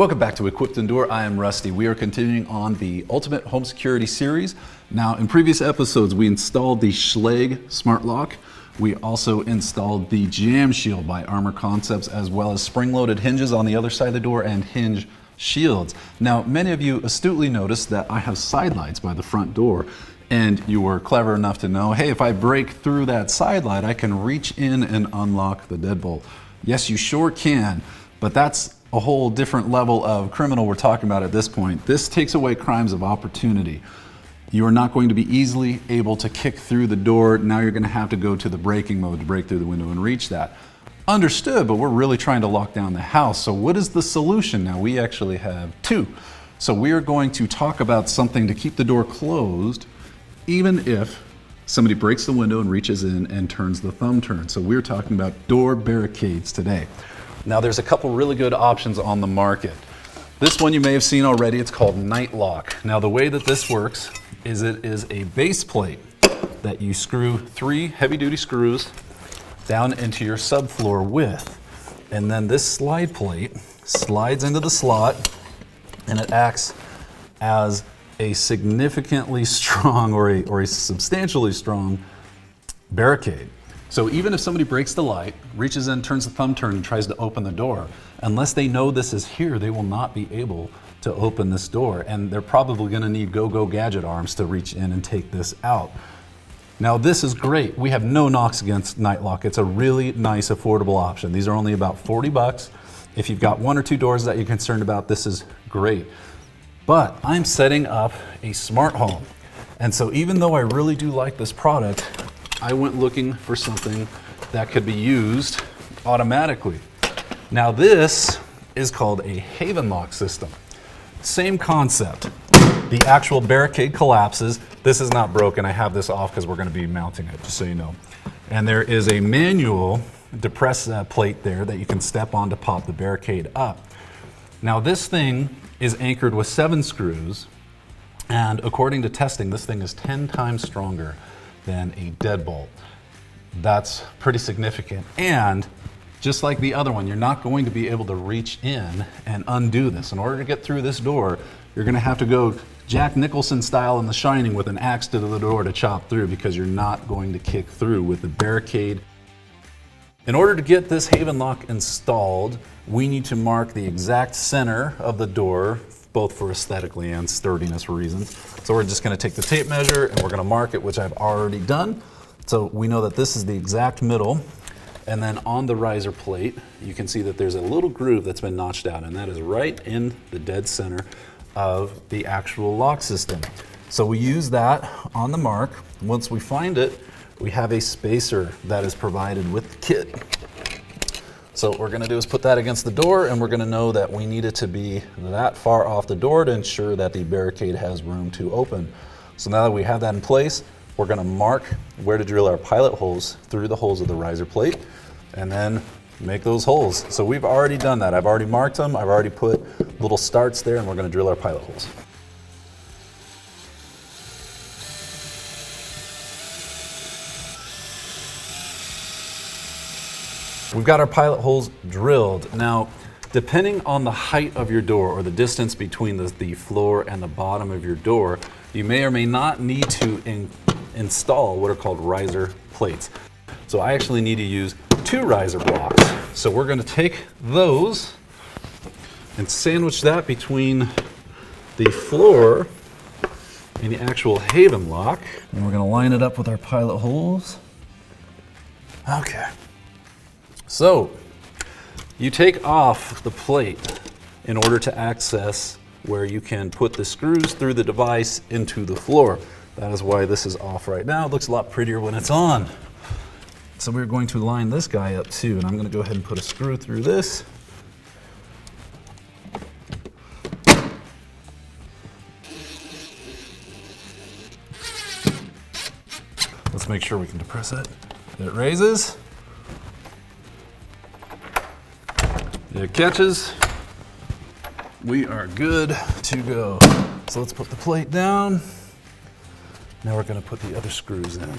Welcome back to Equipped Endure. I am Rusty. We are continuing on the Ultimate Home Security series. Now, in previous episodes, we installed the Schlage Smart Lock. We also installed the Jam Shield by Armor Concepts, as well as spring-loaded hinges on the other side of the door and hinge shields. Now, many of you astutely noticed that I have side lights by the front door, and you were clever enough to know, hey, if I break through that side light, I can reach in and unlock the deadbolt. Yes, you sure can, but that's a whole different level of criminal we're talking about at this point. This takes away crimes of opportunity. You are not going to be easily able to kick through the door. Now you're going to have to go to the braking mode to break through the window and reach that. Understood, but we're really trying to lock down the house. So what is the solution? Now we actually have two. So we are going to talk about something to keep the door closed, even if somebody breaks the window and reaches in and turns the thumb turn. So we're talking about door barricades today. Now there's a couple really good options on the market. This one you may have seen already, it's called Night-Lock. Now the way that this works is it is a base plate that you screw 3 heavy-duty screws down into your subfloor with. And then this slide plate slides into the slot and it acts as a significantly strong or a substantially strong barricade. So even if somebody breaks the light, reaches in, turns the thumb turn, and tries to open the door, unless they know this is here, they will not be able to open this door. And they're probably going to need go-go gadget arms to reach in and take this out. Now this is great. We have no knocks against Night-Lock. It's a really nice, affordable option. These are only about 40 bucks. If you've got 1 or 2 doors that you're concerned about, this is great. But I'm setting up a smart home. And so even though I really do like this product, I went looking for something that could be used automatically. Now this is called a HavenLock system. Same concept. The actual barricade collapses. This is not broken. I have this off because we're going to be mounting it, just so you know. And there is a manual depress plate there that you can step on to pop the barricade up. Now this thing is anchored with 7 screws, and according to testing, this thing is 10 times stronger than a deadbolt. That's pretty significant. And just like the other one, you're not going to be able to reach in and undo this. In order to get through this door, you're going to have to go Jack Nicholson style in The Shining with an axe to the door to chop through, because you're not going to kick through with the barricade. In order to get this HavenLock installed, we need to mark the exact center of the door, both for aesthetically and sturdiness reasons. So we're just going to take the tape measure and we're going to mark it, which I've already done. So we know that this is the exact middle. And then on the riser plate, you can see that there's a little groove that's been notched out, and that is right in the dead center of the actual lock system. So we use that on the mark. Once we find it, we have a spacer that is provided with the kit. So what we're going to do is put that against the door, and we're going to know that we need it to be that far off the door to ensure that the barricade has room to open. So now that we have that in place, we're going to mark where to drill our pilot holes through the holes of the riser plate, and then make those holes. So we've already done that. I've already marked them. I've already put little starts there, and we're going to drill our pilot holes. We've got our pilot holes drilled. Now, depending on the height of your door or the distance between the floor and the bottom of your door, you may or may not need to install what are called riser plates. So I actually need to use 2 riser blocks. So we're going to take those and sandwich that between the floor and the actual HavenLock. And we're going to line it up with our pilot holes. Okay. So you take off the plate in order to access where you can put the screws through the device into the floor. That is why this is off right now. It looks a lot prettier when it's on. So we're going to line this guy up too, and I'm going to go ahead and put a screw through this. Let's make sure we can depress it. It raises. It catches. We are good to go. So let's put the plate down. Now we're going to put the other screws in.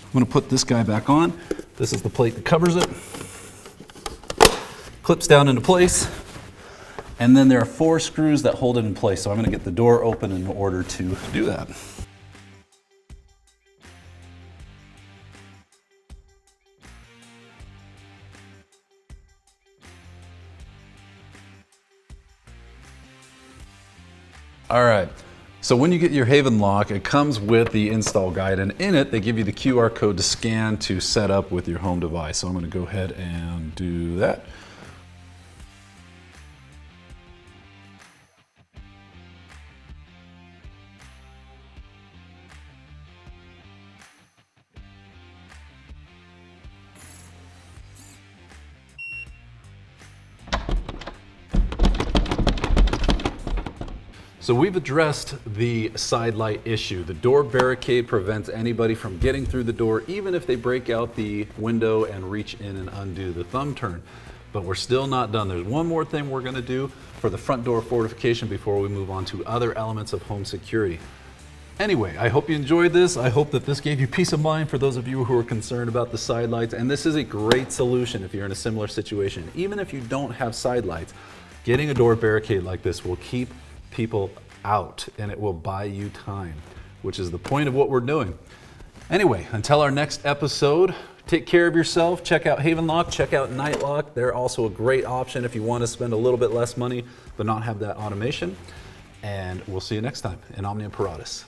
I'm going to put this guy back on. This is the plate that covers it. clips down into place. And then there are 4 screws that hold it in place. So I'm gonna get the door open in order to do that. All right, so when you get your HavenLock, it comes with the install guide, and in it, they give you the QR code to scan to set up with your home device. So I'm gonna go ahead and do that. So we've addressed the side light issue. The door barricade prevents anybody from getting through the door, even if they break out the window and reach in and undo the thumb turn. But we're still not done. There's one more thing we're gonna do for the front door fortification before we move on to other elements of home security. Anyway, I hope you enjoyed this. I hope that this gave you peace of mind for those of you who are concerned about the side lights. And this is a great solution if you're in a similar situation. Even if you don't have side lights, getting a door barricade like this will keep people out and it will buy you time, which is the point of what we're doing. Anyway, until our next episode, take care of yourself. Check out HavenLock, check out Night-Lock. They're also a great option if you want to spend a little bit less money but not have that automation. And we'll see you next time in OMNIA PARATUS.